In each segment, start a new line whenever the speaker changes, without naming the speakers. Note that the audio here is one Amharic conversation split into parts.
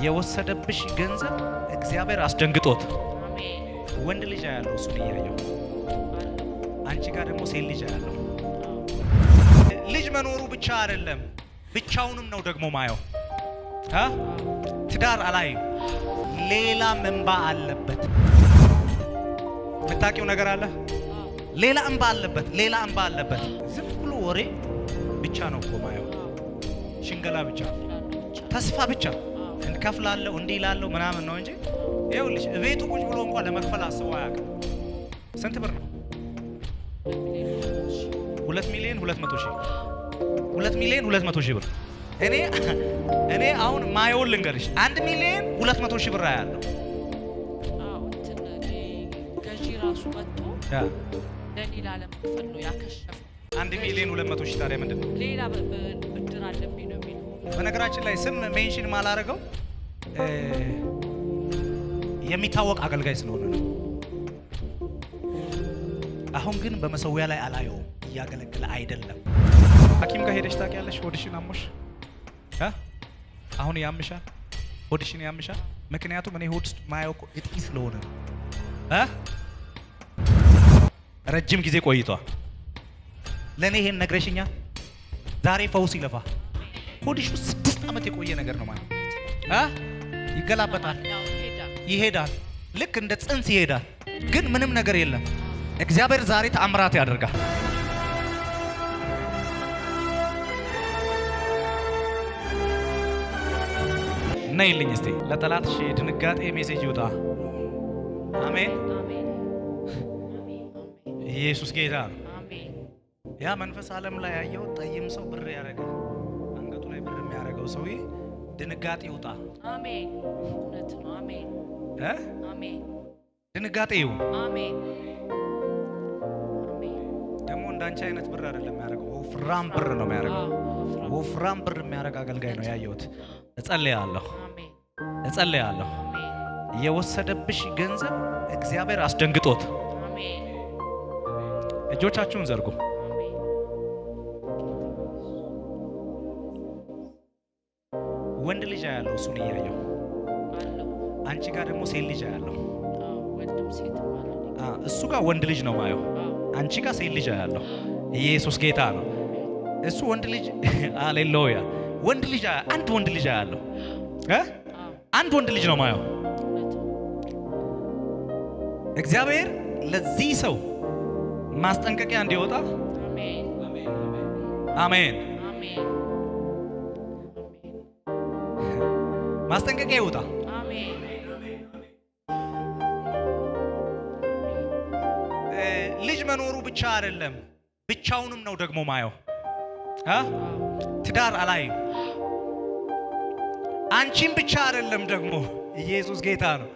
የወሰደብሽ ገንዘብ እግዚአብሔር አስደንግጦት ወንድ ልጅ ያለው እሱ እያየው አንቺ ጋር ደግሞ ሴት ልጅ ያለው ልጅ መኖሩ ብቻ አይደለም ብቻውንም ነው ደግሞ ማየው ትዳር አላይ ሌላ መንባ አለበት የምታውቂው ነገር አለ ሌላ እንባ አለበት ዝም ብሎ ወሬ ብቻ ነው እኮ ማየው ሽንገላ ብቻ ተስፋ ብቻ እንከፍላለሁ እንዲላለው ምናምን ነው እንጂ ይኸውልሽ ቤቱ ቁጭ ብሎ እንኳን ለመክፈል አስቦ አያውቅም። ስንት ብር ነው? 2 ሚሊዮን 200 ሺህ 2 ሚሊዮን 200 ሺህ ብር። እኔ አሁን ማየውን ልንገርሽ 1 ሚሊዮን 200 ሺህ ብር ያለው
ገዢ ራሱ መጥቶ ለሌላ ለመክፈል ነው ያከሸፈው።
1 ሚሊዮን 200 ሺህ ታዲያ ምንድን ነው?
ሌላ ብድር አለብኝ ነው የሚለው።
በነገራችን ላይ ስም ሜንሽን ማላረገው የሚታወቅ አገልጋይ ስለሆነ ነው። አሁን ግን በመሰዊያ ላይ አላየውም፣ እያገለገለ አይደለም። ሐኪም ጋር ሄደሽ ታውቂያለሽ? ሆድሽን አሞሽ አሁን ያምሻል፣ ሆድሽን ያምሻል። ምክንያቱም እኔ ሆድ ውስጥ ማየው እጢ ስለሆነ ነው። ረጅም ጊዜ ቆይቷል። ለእኔ ይሄን ነግረሽኛል። ዛሬ ፈውስ ይለፋ። ሆድሽ ውስጥ 6 ዓመት የቆየ ነገር ነው ማለት ይገላበጣል፣ ይሄዳል፣ ልክ እንደ ጽንስ ይሄዳል። ግን ምንም ነገር የለም። እግዚአብሔር ዛሬ ተአምራት ያደርጋል። ነይልኝ እስቲ ለጠላትሽ ድንጋጤ ሜሴጅ ይውጣ። አሜን። ኢየሱስ ጌታ ነው። ያ መንፈስ ዓለም ላይ ያየው ጠይም ሰው ብር ያረገ አንገቱ ላይ ብር የሚያረገው ሰውዬ ድንጋጤ ይውጣ።
አሜን። እውነት ነው። አሜን። አሜን።
ድንጋጤ ይሁን።
አሜን።
ደግሞ እንዳንቺ አይነት ብር አይደለም የሚያረገው፣ ወፍራም ብር ነው የሚያረገው። ወፍራም ብር የሚያረግ አገልጋይ ነው ያየሁት። እጸልያለሁ። የወሰደብሽ ገንዘብ እግዚአብሔር አስደንግጦት። እጆቻችሁን ዘርጉ። ወንድ ልጅ ያለው እሱን እያየው አንቺ ጋር ደግሞ ሴት ልጅ ያለው እሱ ጋር ወንድ ልጅ ነው ማየው፣ አንቺ ጋር ሴት ልጅ ያለው። ኢየሱስ ጌታ ነው። እሱ ወንድ ልጅ ሃሌሉያ፣ ወንድ ልጅ አንድ ወንድ ልጅ ያለው አንድ ወንድ ልጅ ነው ማየው። እግዚአብሔር ለዚህ ሰው ማስጠንቀቂያ እንዲወጣ አሜን። ማስጠንቀቂያ ይወጣ። ልጅ መኖሩ ብቻ አይደለም ብቻውንም ነው ደግሞ ማየው ትዳር አላይም። አንቺም ብቻ አይደለም ደግሞ ኢየሱስ ጌታ ነው።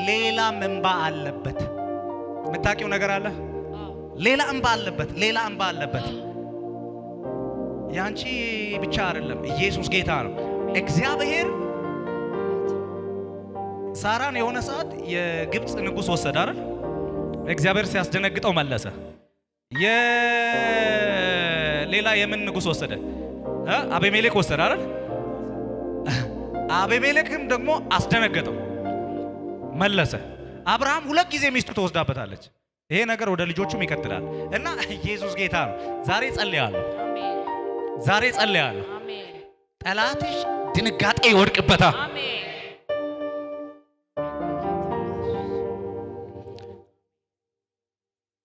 ሌላ እንባ አለበት። የምታውቂው ነገር አለ። ሌላ እንባ አለበት። ያንቺ ብቻ አይደለም። ኢየሱስ ጌታ ነው። እግዚአብሔር ሳራን የሆነ ሰዓት የግብጽ ንጉሥ ወሰደ አይደል? እግዚአብሔር ሲያስደነግጠው መለሰ። ሌላ የምን ንጉሥ ወሰደ? አቤሜሌክ ወሰደ አይደል? አቤሜሌክም ደግሞ አስደነገጠው መለሰ። አብርሃም 2 ጊዜ ሚስቱ ተወስዳበታለች። ይሄ ነገር ወደ ልጆቹም ይቀጥላል እና ኢየሱስ ጌታ ነው። ዛሬ ጸልያለሁ። ጠላትሽ ድንጋጤ ይወድቅበታል።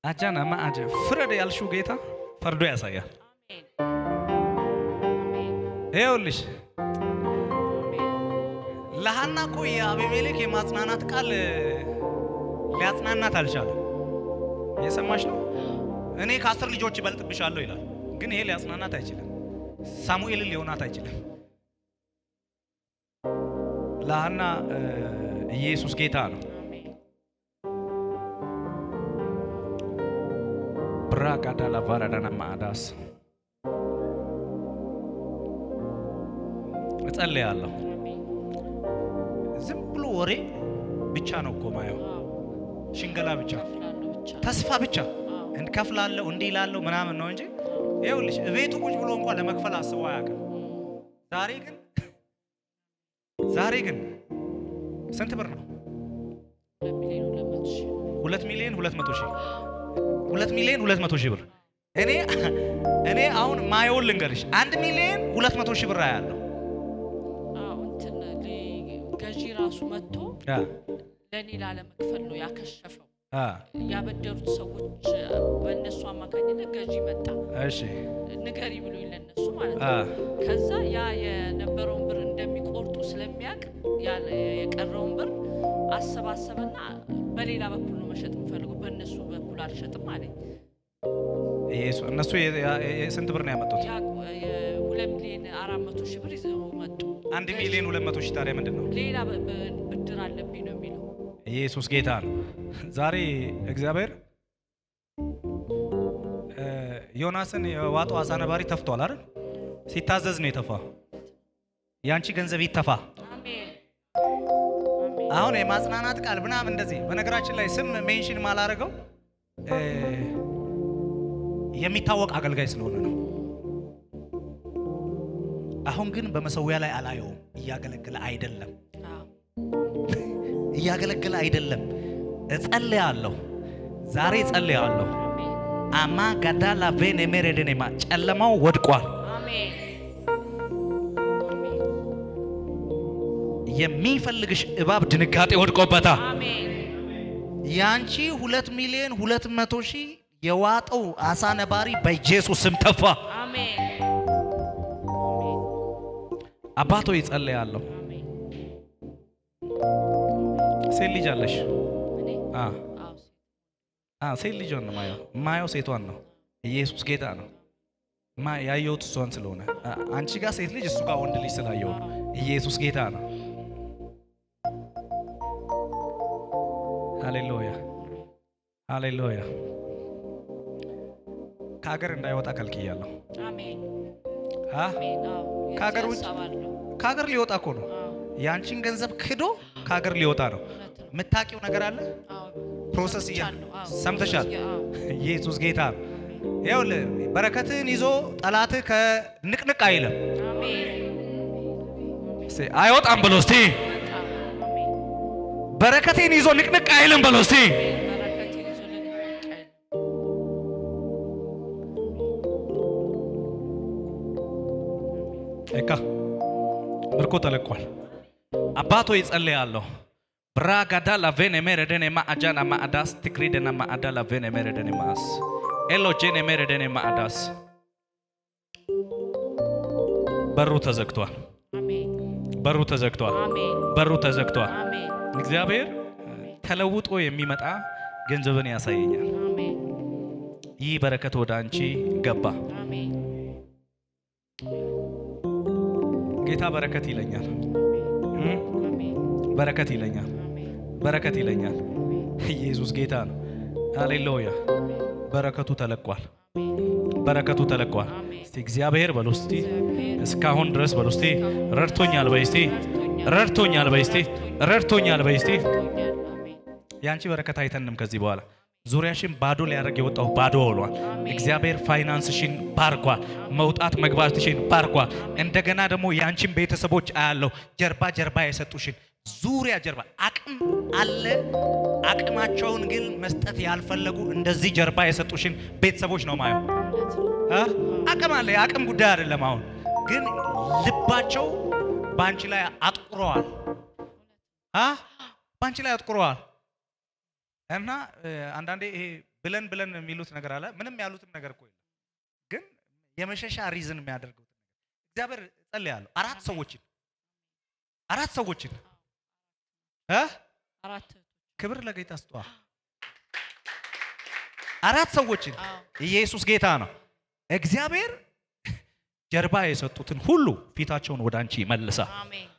አጃና ማአጀ ፍረድ ያልሽው ጌታ ፈርዶ ያሳያል። ይኸውልሽ ለሐና እኮ የአቤሜሌክ የማጽናናት ቃል ሊያጽናናት አልቻለም። የሰማሽ ነው። እኔ ከ10 ልጆች ይበልጥብሻለሁ ይላል። ግን ይሄ ሊያጽናናት አይችልም። ሳሙኤልን ሊሆናት አይችልም። ለሐና ኢየሱስ ጌታ ነው። ብራጋዳ ላቫራዳና ማዳስ እጸልያለሁ። ዝም ብሎ ወሬ ብቻ ነው እኮ ማየው፣ ሽንገላ ብቻ፣ ተስፋ ብቻ፣ እንከፍላለሁ እንዲላለው ምናምን ነው እንጂ ይኸውልሽ ቤቱ ቁጭ ብሎ እንኳን ለመክፈል አስቦ አያውቅም። ዛሬ ግን ዛሬ ግን ስንት ብር ነው? 2 ሚሊዮን 200 ሺህ 2 ሚሊዮን 200 ሺህ ብር። እኔ አሁን ማየውን ልንገርሽ 1 ሚሊዮን 200 ሺህ ብር ያለው
እንትን ገዢ ራሱ መጥቶ ለኔ ላለመክፈል ነው ያከሸፈው። ያበደሩት ሰዎች በእነሱ አማካኝነት ገዢ መጣ። እሺ ንገሪ ብሎኝ ለነሱ ማለት ነው። ከዛ ያ የነበረውን ብር እንደሚቆርጡ ስለሚያውቅ የቀረውን ብር አሰባሰበና በሌላ በኩል ነው መሸጥ የምፈልገው በእነሱ በኩል አልሸጥም አለኝ።
ኢየሱስ እነሱ የስንት ብር ነው ያመጡት?
2 ሚሊዮን 400 ሺህ ብር ይዘው መጡ።
1 ሚሊዮን 200 ሺህ ታዲያ ምንድነው?
ሌላ ብድር አለብኝ ነው የሚለው።
ኢየሱስ ጌታ ነው። ዛሬ እግዚአብሔር ዮናስን የዋጠው አሳ ነባሪ ተፍቷል አይደል? ሲታዘዝ ነው የተፋ። ያንቺ ገንዘብ ይተፋ። አሜን። አሁን የማጽናናት ቃል ምናምን እንደዚህ በነገራችን ላይ ስም ሜንሽን ማላረገው የሚታወቅ አገልጋይ ስለሆነ ነው። አሁን ግን በመሰዊያ ላይ አላየውም። እያገለገለ አይደለም። እጸልያለሁ። ዛሬ እጸልያለሁ። አማ ጋዳላ ቬኔ ሜሬደኔማ ጨለማው ወድቋል። አሜን። የሚፈልግሽ እባብ ድንጋጤ ወድቆበታል። አሜን። ያንቺ 2 ሚሊዮን 200 ሺህ የዋጠው አሳ ነባሪ በኢየሱስ ስም ተፋ። አሜን። አባቶ ይጸልያለሁ። ሴት ልጅ አለሽ? ሴት ልጅ ነው ማየው ሴቷን ነው። ኢየሱስ ጌታ ነው። ያየሁት እሷን ስለሆነ አንቺ ጋር ሴት ልጅ እሱ ጋር ወንድ ልጅ ስላየው ኢየሱስ ጌታ ነው። ሃሌሉያ ሃሌሉያ። ከሀገር እንዳይወጣ ከልክያለሁ። አሜን አሜን። ከሀገር ሊወጣ እኮ ነው። ያንቺን ገንዘብ ክዶ ከሀገር ሊወጣ ነው። የምታውቂው ነገር አለ። ፕሮሰስ ሰምተሻል። ኢየሱስ ጌታ ነው። ይኸውልህ በረከትህን ይዞ ጠላትህ ከንቅንቅ አይልም። አይወጣም ብሎ እስቲ በረከቴን ይዞ ንቅንቅ አይልም ብሎ እስቲ እካ ምርኮ ተለቋል። አባቶ ይጸልያለሁ። ብራጋዳ ላቬን ኤሜረደን ማአጃና ማአዳስ ትክሪደና ማአዳ ላቬን ኤሜረደን ማአስ ኤሎጄን ኤሜረደን ማአዳስ በሩ ተዘግቷል። አሜን። በሩ ተዘግቷል። አሜን። በሩ ተዘግቷል። አሜን። እግዚአብሔር ተለውጦ የሚመጣ ገንዘብን ያሳየኛል። አሜን። ይህ በረከት ወደ አንቺ ገባ። አሜን። ጌታ በረከት ይለኛል። በረከት ይለኛል። በረከት ይለኛል። ኢየሱስ ጌታ ነው። ሃሌሉያ። በረከቱ ተለቋል። በረከቱ ተለቋል። እስቲ እግዚአብሔር በሉ እስቲ እስካሁን ድረስ በሉ እስቲ ረድቶኛል በይ እስቲ ረድቶኛል በይ እስቲ ረድቶኛል በይ እስቲ። ያንቺ በረከት አይተንም ከዚህ በኋላ ዙሪያሽን ባዶ ሊያደርግ የወጣው ባዶ ሆኗል። እግዚአብሔር ፋይናንስሽን ባርኳል። መውጣት መግባትሽን ባርኳል። እንደገና ደግሞ ያንቺን ቤተሰቦች አያለው ጀርባ የሰጡሽን ዙሪያ ጀርባ አቅም አለ። አቅማቸውን ግን መስጠት ያልፈለጉ እንደዚህ ጀርባ የሰጡሽን ቤተሰቦች ነው ማየው። አቅም አለ። የአቅም ጉዳይ አይደለም። አሁን ግን ልባቸው ባንቺ ላይ አጥቁረዋል። ባንቺ ላይ አጥቁረዋል። እና አንዳንዴ ይሄ ብለን የሚሉት ነገር አለ። ምንም ያሉትም ነገር እኮ የለም። ግን የመሸሻ ሪዝን የሚያደርጉት እግዚአብሔር ጸልያለሁ። አራት ሰዎችን ክብር ለጌታ ስጧ። አራት ሰዎችን ኢየሱስ ጌታ ነው። እግዚአብሔር ጀርባ የሰጡትን ሁሉ ፊታቸውን ወደ አንቺ ይመልሳል። አሜን።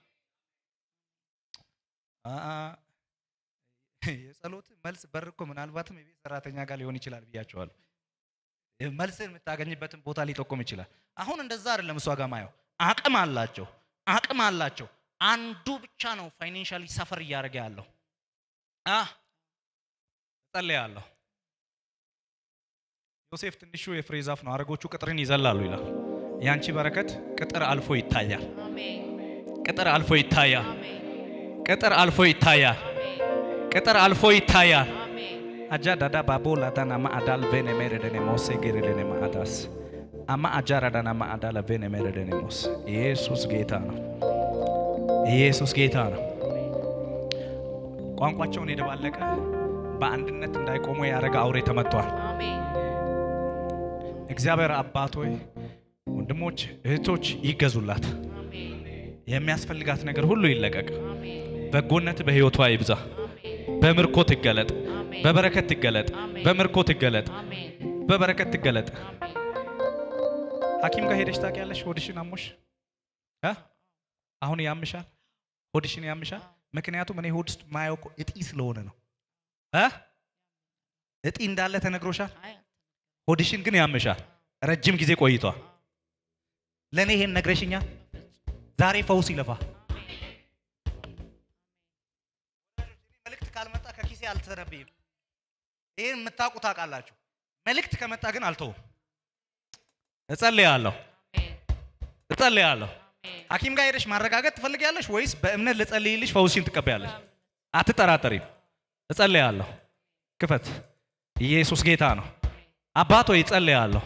የጸሎት መልስ በር እኮ ምናልባትም የቤት ሰራተኛ ጋር ሊሆን ይችላል ብያቸዋለሁ። መልስን የምታገኝበትን ቦታ ሊጠቆም ይችላል። አሁን እንደዛ አይደለም። እሷ ጋር ማየው አቅም አላቸው። አንዱ ብቻ ነው ፋይናንሻሊ ሰፈር እያደረገ ያለው። እጸልያለሁ። ዮሴፍ ትንሹ የፍሬ ዛፍ ነው፣ አረጎቹ ቅጥርን ይዘላሉ ይላል። ያንቺ በረከት ቅጥር አልፎ ይታያል። አሜን። ቅጥር አልፎ ይታያል። ቅጥር አልፎ ይታያል። ቅጥር አልፎ ይታያል። አጃ ዳዳ ባቦላ ዳና ማአዳል ቬኔ ሜረደኔ ሞሴ ገረደኔ ማአዳስ አማ አጃራ ዳና ማአዳል ቬኔ ሜረደኔ ሞስ ኢየሱስ ጌታ ነው። ኢየሱስ ጌታ ነው። ቋንቋቸውን የደባለቀ በአንድነት እንዳይቆሙ ያረጋ አውሬ ተመቷል። አሜን። እግዚአብሔር አባት ሆይ ወንድሞች እህቶች ይገዙላት። አሜን። የሚያስፈልጋት ነገር ሁሉ ይለቀቅ። አሜን። በጎነት በህይወቷ ይብዛ። በምርኮ ትገለጥ። በበረከት ትገለጥ። በምርኮ ትገለጥ። በበረከት ትገለጥ። ሐኪም ጋር ሄደሽ ታውቂያለሽ? ሆድሽን አሞሽ አሁን ያምሻል? ሆድሽን ያምሻል? ምክንያቱም እኔ ሆድ ውስጥ ማየው እጢ ስለሆነ ነው። እጢ እንዳለ ተነግሮሻል? ሆድሽን ግን ያምሻል። ረጅም ጊዜ ቆይቷል። ለኔ ይሄን ነግረሽኛል። ዛሬ ፈውስ ይለፋ። መልእክት ካልመጣ ከኪሴ አልተረብይም። ይሄን የምታውቁ ታውቃላችሁ። መልእክት ከመጣ ግን አልተውም። እጸልያለሁ። ሐኪም ጋር ሄደሽ ማረጋገጥ ትፈልጊያለሽ ወይስ በእምነት ልጸልይልሽ ፈውስሽን ትቀበያለሽ? አትጠራጠሪም። እጸልያለሁ። ክፈት። ኢየሱስ ጌታ ነው። አባቶ ይጸልያለሁ።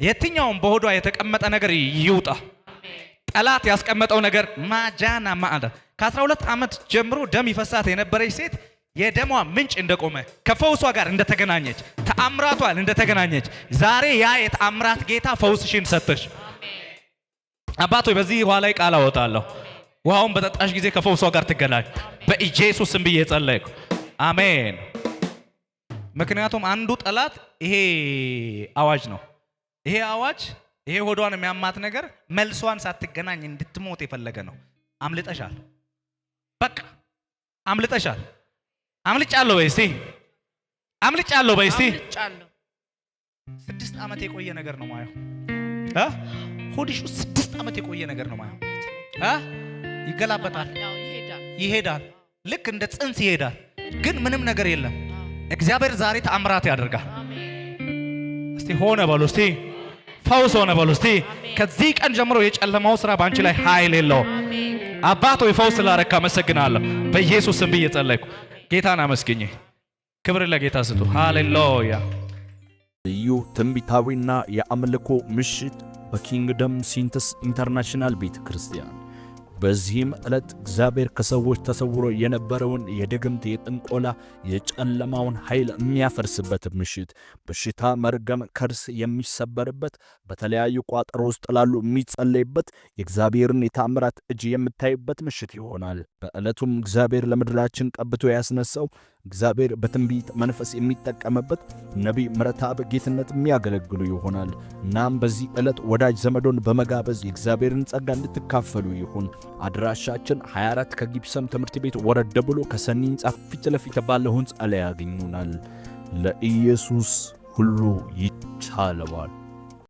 የትኛውም በሆዷ የተቀመጠ ነገር ይውጣ። ጠላት ያስቀመጠው ነገር ማጃና ማአዳ ከ12 ዓመት ጀምሮ ደም ይፈሳት የነበረች ሴት የደሟ ምንጭ እንደቆመ ከፈውሷ ጋር እንደተገናኘች ተአምራቷን እንደተገናኘች ዛሬ ያ የተአምራት ጌታ ፈውስሽን ሰጥተሽ አባቶ በዚህ ውሃ ላይ ቃል አወጣለሁ። ውሃውን በጠጣሽ ጊዜ ከፈውሷ ጋር ትገናኝ በኢየሱስ ስም ብዬ ጸለይኩ። አሜን። ምክንያቱም አንዱ ጠላት ይሄ አዋጅ ነው። ይሄ አዋጅ ይሄ ሆዷን የሚያማት ነገር መልሷን ሳትገናኝ እንድትሞት የፈለገ ነው። አምልጠሻል። በቃ አምልጠሻል። አምልጫለሁ በይ እስቲ። አምልጫለሁ በይ እስቲ። 6 ዓመት የቆየ ነገር ነው ማየው። ሆድሽ 6 ዓመት የቆየ ነገር ነው ማየው። ይገላበጣል፣ ይሄዳል፣ ልክ እንደ ጽንስ ይሄዳል። ግን ምንም ነገር የለም። እግዚአብሔር ዛሬ ተአምራት ያደርጋል። እስቲ ሆነ በሉ እስቲ። ፈውስ ሆነ በሉ እስቲ። ከዚህ ቀን ጀምሮ የጨለማው ስራ ባንቺ ላይ ኃይል የለውም። አባቶ ፈውስ ስላረካ አመሰግናለሁ። በኢየሱስ ስም ብዬ ጸለይኩ። ጌታን አመስግኝ። ክብር ለጌታ ስጡ። ሃሌሉያ።
ልዩ ትንቢታዊና የአምልኮ ምሽት በኪንግደም ሲንተስ ኢንተርናሽናል ቤተ ክርስቲያን። በዚህም ዕለት እግዚአብሔር ከሰዎች ተሰውሮ የነበረውን የድግምት፣ የጥንቆላ፣ የጨለማውን ኃይል የሚያፈርስበት ምሽት፣ በሽታ፣ መርገም፣ ከርስ የሚሰበርበት፣ በተለያዩ ቋጠሮ ውስጥ ላሉ የሚጸለይበት፣ የእግዚአብሔርን የታምራት እጅ የምታይበት ምሽት ይሆናል። በዕለቱም እግዚአብሔር ለምድራችን ቀብቶ ያስነሳው እግዚአብሔር በትንቢት መንፈስ የሚጠቀምበት ነቢይ ምረታብ ጌትነት የሚያገለግሉ ይሆናል። እናም በዚህ ዕለት ወዳጅ ዘመዶን በመጋበዝ የእግዚአብሔርን ጸጋ እንድትካፈሉ ይሁን። አድራሻችን 24 ከጊብሰም ትምህርት ቤት ወረድ ብሎ ከሰኒ ሕንጻ ፊት ለፊት ባለው ሕንጻ ላይ ያገኙናል። ለኢየሱስ ሁሉ ይቻለዋል።